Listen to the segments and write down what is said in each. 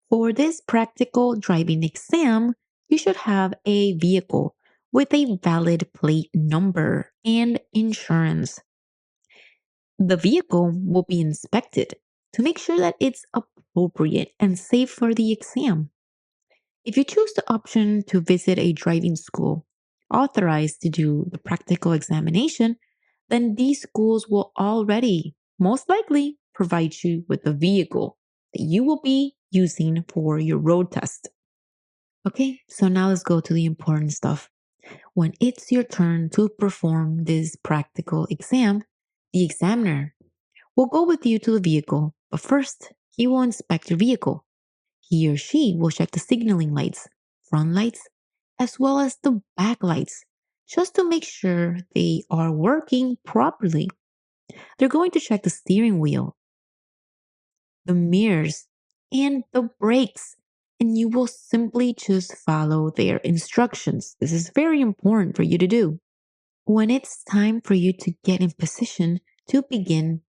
For this practical driving exam, you should have a vehicle with a valid plate number and insurance. The vehicle will be inspected to make sure that it's appropriate and safe for the exam. If you choose the option to visit a driving school authorized to do the practical examination, then these schools will already most likely provide you with the vehicle that you will be using for your road test. Okay, so now let's go to the important stuff. When it's your turn to perform this practical exam, the examiner will go with you to the vehicle, but first, he will inspect your vehicle. He or she will check the signaling lights, front lights, as well as the back lights, just to make sure they are working properly. They're going to check the steering wheel, the mirrors, and the brakes, and you will simply just follow their instructions. This is very important for you to do. When it's time for you to get in position to begin,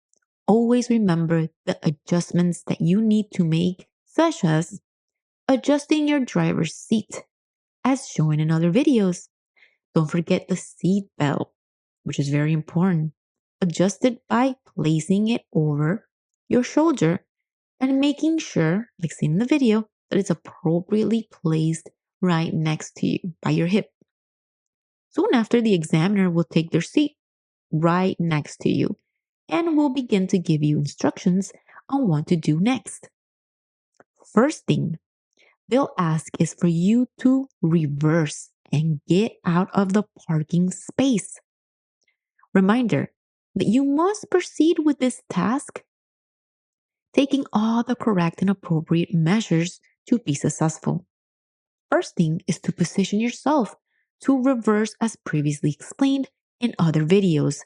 always remember the adjustments that you need to make, such as adjusting your driver's seat, as shown in other videos. Don't forget the seat belt, which is very important. Adjust it by placing it over your shoulder and making sure, like seen in the video, that it's appropriately placed right next to you by your hip. Soon after, the examiner will take their seat right next to you and will begin to give you instructions on what to do next. First thing they'll ask is for you to reverse and get out of the parking space. Reminder that you must proceed with this task taking all the correct and appropriate measures to be successful. First thing is to position yourself to reverse as previously explained in other videos,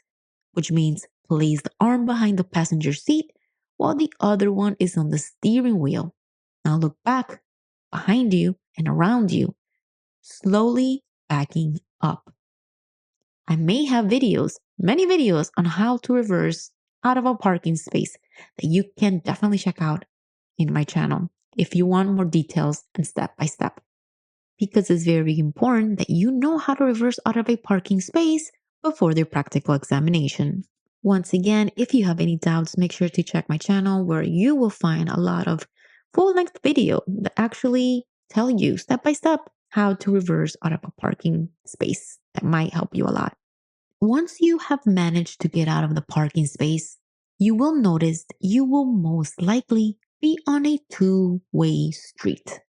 which means place the arm behind the passenger seat while the other one is on the steering wheel. Now look back, behind you, and around you, slowly backing up. I may have videos, many videos on how to reverse out of a parking space that you can definitely check out in my channel if you want more details and step by step. Because it's very important that you know how to reverse out of a parking space before their practical examination. Once again, if you have any doubts, make sure to check my channel where you will find a lot of full-length video that actually tell you step by step how to reverse out of a parking space. That might help you a lot. Once you have managed to get out of the parking space, you will notice you will most likely be on a two-way street.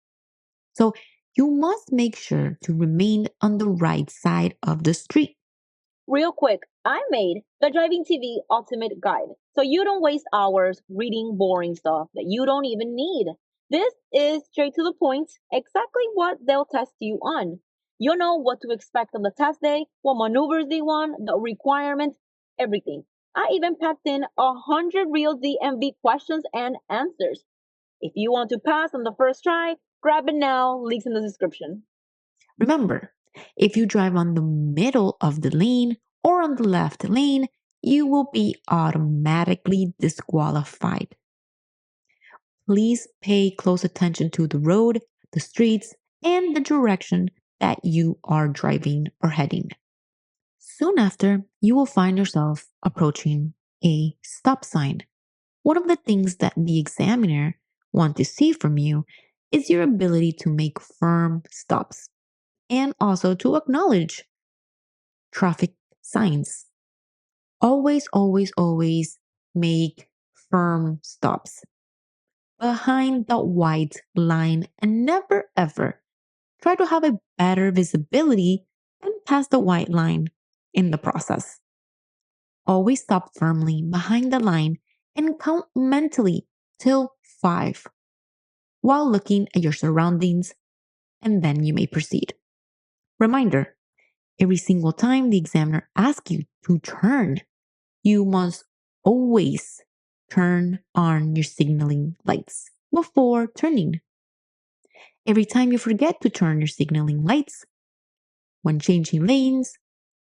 So you must make sure to remain on the right side of the street. Real quick, I made the Driving TV Ultimate Guide so you don't waste hours reading boring stuff that you don't even need. This is straight to the point, exactly what they'll test you on. You'll know what to expect on the test day, what maneuvers they want, the requirements, everything. I even packed in 100 real DMV questions and answers. If you want to pass on the first try, grab it now, links in the description. Remember, if you drive on the middle of the lane or on the left lane, you will be automatically disqualified. Please pay close attention to the road, the streets, and the direction that you are driving or heading. Soon after, you will find yourself approaching a stop sign. One of the things that the examiner wants to see from you is your ability to make firm stops and also to acknowledge traffic signs. Always, always, always make firm stops behind the white line and never ever try to have a better visibility and pass the white line in the process. Always stop firmly behind the line and count mentally till 5 while looking at your surroundings, and then you may proceed. Reminder, every single time the examiner asks you to turn, you must always turn on your signaling lights before turning. Every time you forget to turn your signaling lights, when changing lanes,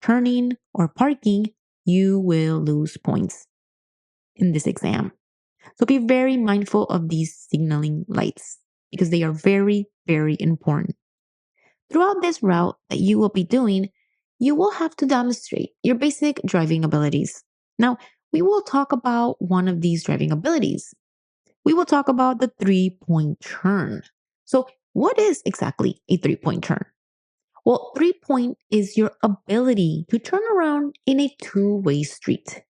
turning, or parking, you will lose points in this exam. So be very mindful of these signaling lights. because they are very, very important. Throughout this route that you will be doing, you will have to demonstrate your basic driving abilities. Now, we will talk about one of these driving abilities. We will talk about the 3-point turn. So, what is exactly a 3-point turn? Well, 3-point is your ability to turn around in a two-way street.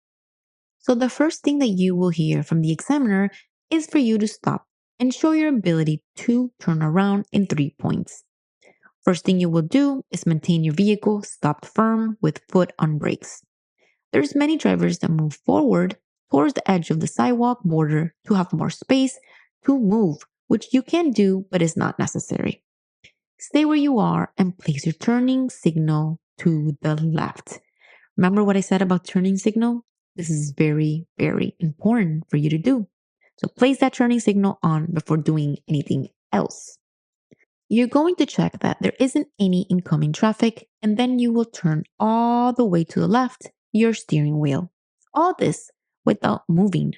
So, the first thing that you will hear from the examiner is for you to stop and show your ability to turn around in 3 points. First thing you will do is maintain your vehicle stopped firm with foot on brakes. There's many drivers that move forward towards the edge of the sidewalk border to have more space to move, which you can do but is not necessary. Stay where you are and place your turning signal to the left. Remember what I said about turning signal? This is very, very important for you to do. So place that turning signal on before doing anything else. You're going to check that there isn't any incoming traffic, and then you will turn all the way to the left, your steering wheel. All this without moving.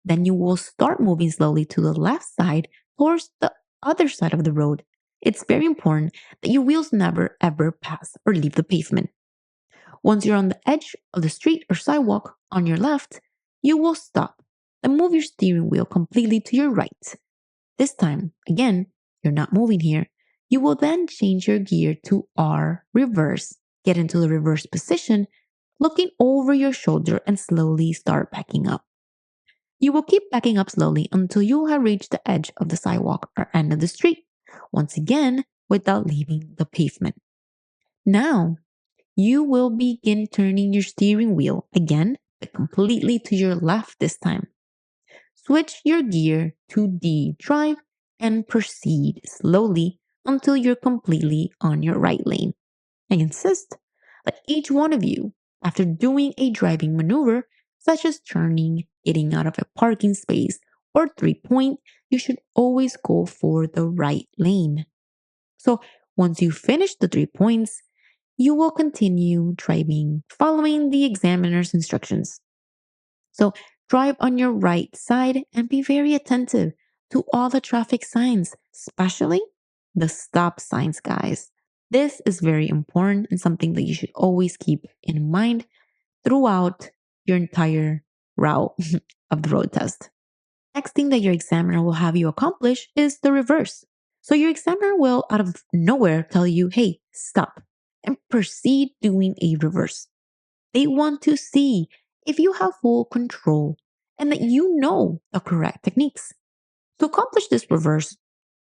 Then you will start moving slowly to the left side towards the other side of the road. It's very important that your wheels never ever pass or leave the pavement. Once you're on the edge of the street or sidewalk on your left, you will stop and move your steering wheel completely to your right. This time, again, you're not moving here. You will then change your gear to R reverse, get into the reverse position, looking over your shoulder and slowly start backing up. You will keep backing up slowly until you have reached the edge of the sidewalk or end of the street, once again without leaving the pavement. Now, you will begin turning your steering wheel again, but completely to your left this time. Switch your gear to D drive and proceed slowly until you're completely on your right lane. I insist that each one of you, after doing a driving maneuver, such as turning, getting out of a parking space, or 3-point, you should always go for the right lane. So once you finish the 3 points, you will continue driving following the examiner's instructions. So drive on your right side and be very attentive to all the traffic signs, especially the stop signs, guys. This is very important and something that you should always keep in mind throughout your entire route of the road test. Next thing that your examiner will have you accomplish is the reverse. So your examiner will out of nowhere tell you, hey, stop and proceed doing a reverse. They want to see if you have full control and that you know the correct techniques. To accomplish this reverse,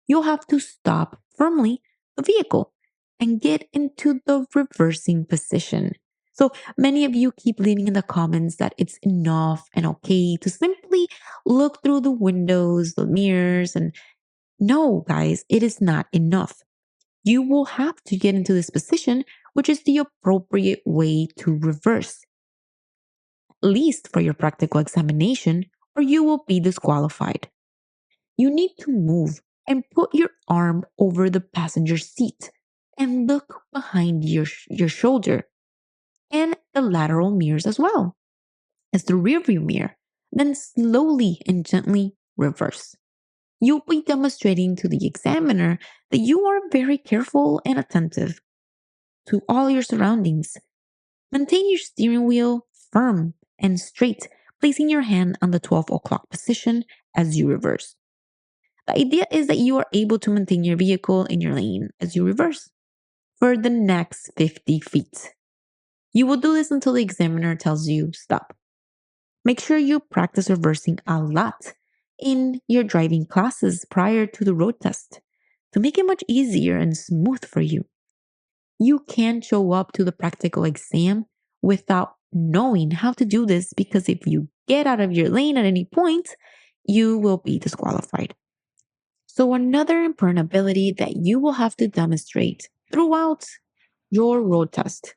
you'll have to stop firmly the vehicle and get into the reversing position. So many of you keep leaving in the comments that it's enough and okay to simply look through the windows, the mirrors, and no, guys, it is not enough. You will have to get into this position, which is the appropriate way to reverse least for your practical examination, or you will be disqualified. You need to move and put your arm over the passenger seat and look behind your shoulder and the lateral mirrors as well as the rearview mirror. Then slowly and gently reverse. You'll be demonstrating to the examiner that you are very careful and attentive to all your surroundings. Maintain your steering wheel firm and straight, placing your hand on the 12 o'clock position as you reverse. The idea is that you are able to maintain your vehicle in your lane as you reverse for the next 50 feet. You will do this until the examiner tells you stop. Make sure you practice reversing a lot in your driving classes prior to the road test to make it much easier and smooth for you. You can show up to the practical exam without knowing how to do this because if you get out of your lane at any point, you will be disqualified. So, another important ability that you will have to demonstrate throughout your road test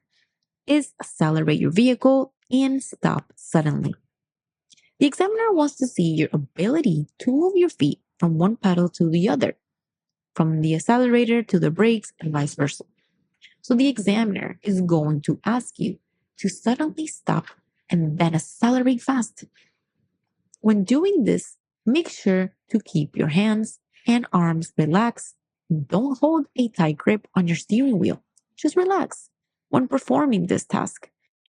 is accelerate your vehicle and stop suddenly. The examiner wants to see your ability to move your feet from one pedal to the other, from the accelerator to the brakes, and vice versa. So the examiner is going to ask you to suddenly stop and then accelerate fast. When doing this, make sure to keep your hands and arms relaxed. Don't hold a tight grip on your steering wheel. Just relax when performing this task.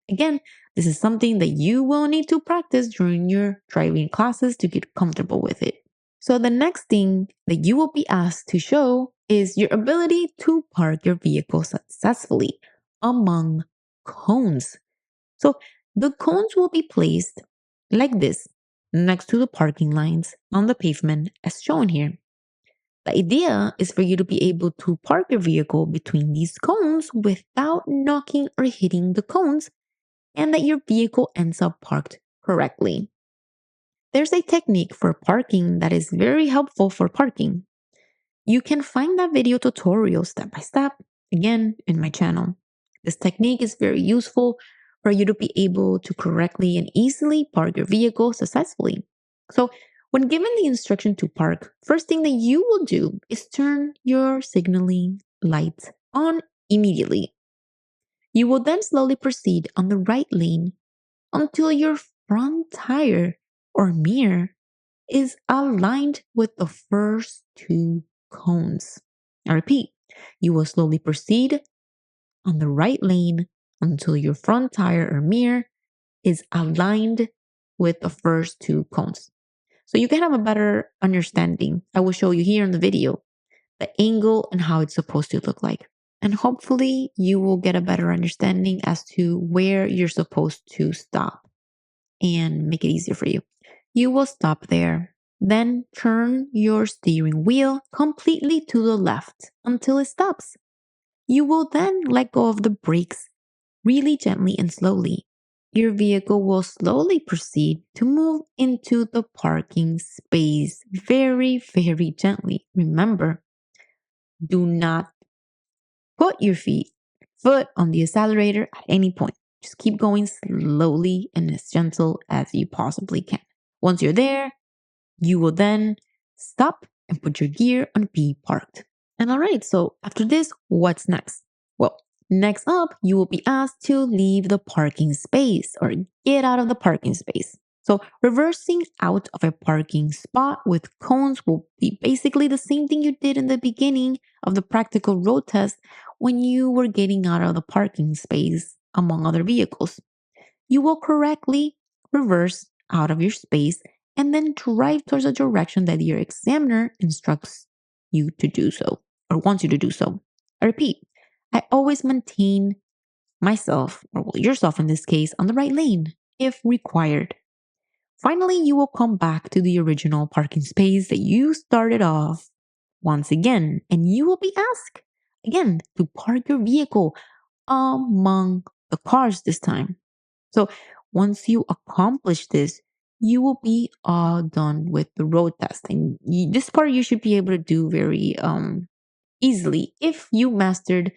Again, this is something that you will need to practice during your driving classes to get comfortable with it. So, the next thing that you will be asked to show is your ability to park your vehicle successfully among cones. So, the cones will be placed like this next to the parking lines on the pavement as shown here. The idea is for you to be able to park your vehicle between these cones without knocking or hitting the cones and that your vehicle ends up parked correctly. There's a technique for parking that is very helpful for parking. You can find that video tutorial step by step again in my channel. This technique is very useful for you to be able to correctly and easily park your vehicle successfully. So, when given the instruction to park, first thing that you will do is turn your signaling lights on immediately. You will then slowly proceed on the right lane until your front tire or mirror is aligned with the first two cones. I repeat, you will slowly proceed on the right lane until your front tire or mirror is aligned with the first two cones. So you can have a better understanding. I will show you here in the video the angle and how it's supposed to look like. And hopefully you will get a better understanding as to where you're supposed to stop and make it easier for you. You will stop there. Then turn your steering wheel completely to the left until it stops. You will then let go of the brakes really gently and slowly. Your vehicle will slowly proceed to move into the parking space very, very gently. Remember, do not put your foot on the accelerator at any point. Just keep going slowly and as gentle as you possibly can. Once you're there, you will then stop and put your gear on P parked. And all right, so after this, what's next? Well, next up, you will be asked to leave the parking space or get out of the parking space. So, reversing out of a parking spot with cones will be basically the same thing you did in the beginning of the practical road test when you were getting out of the parking space among other vehicles. You will correctly reverse out of your space and then drive towards the direction that your examiner instructs you to do so or wants you to do so. I repeat, I always maintain myself, or well, yourself in this case, on the right lane if required. Finally, you will come back to the original parking space that you started off once again, and you will be asked again to park your vehicle among the cars this time. So once you accomplish this, you will be all done with the road test. And this part you should be able to do very easily if you mastered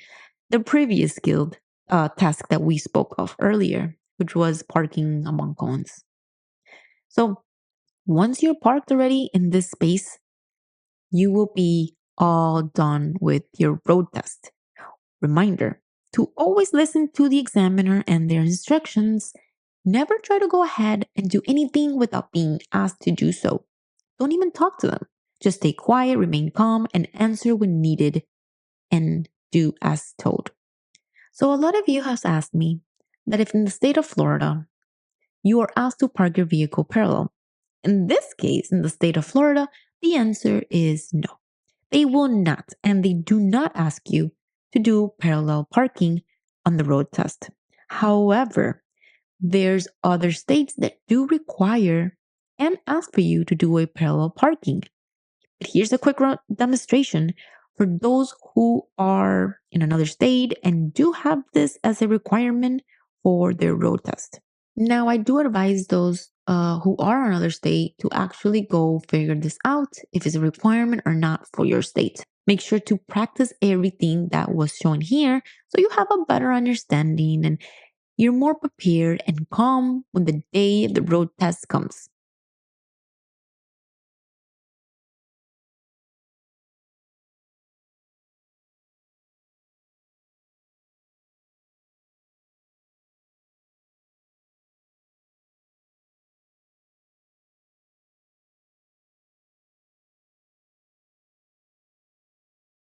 the previous skilled task that we spoke of earlier, which was parking among cones. So once you're parked already in this space, you will be all done with your road test. Reminder to always listen to the examiner and their instructions. Never try to go ahead and do anything without being asked to do so. Don't even talk to them. Just stay quiet, remain calm, and answer when needed and do as told. So, a lot of you has asked me that if in the state of Florida, you are asked to park your vehicle parallel. In this case, in the state of Florida, the answer is no. They will not, and they do not ask you to do parallel parking on the road test. However, there's other states that do require and ask for you to do a parallel parking. But here's a quick demonstration for those who are in another state and do have this as a requirement for their road test. Now, I do advise those who are in another state to actually go figure this out if it's a requirement or not for your state. Make sure to practice everything that was shown here so you have a better understanding and you're more prepared and calm when the day of the road test comes.